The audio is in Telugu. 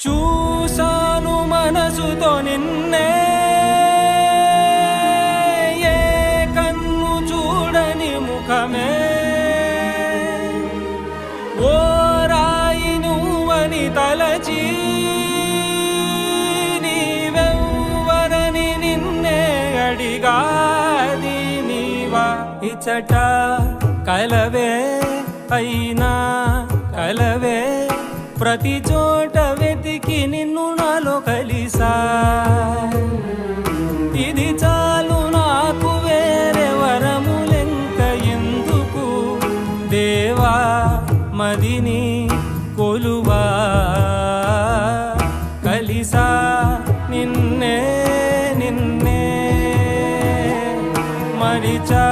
చూసాను మనసుతో నిన్నే, ఏ కన్ను చూడని ముఖమే, ఓ రాయి నువ్వని తలచి నీవెవ్వరని నిన్నే అడిగాది నీవా. ఇచ్చట కలవే అయినా కలవే, ప్రతి చోట వెతికి నిన్ను నాలో కలిసా. ఇది చాలు నాకు, వేరే వరములెంక ఎందుకు దేవా, మదిని కొలువా. కలిసా నిన్నే నిన్నే మరిచా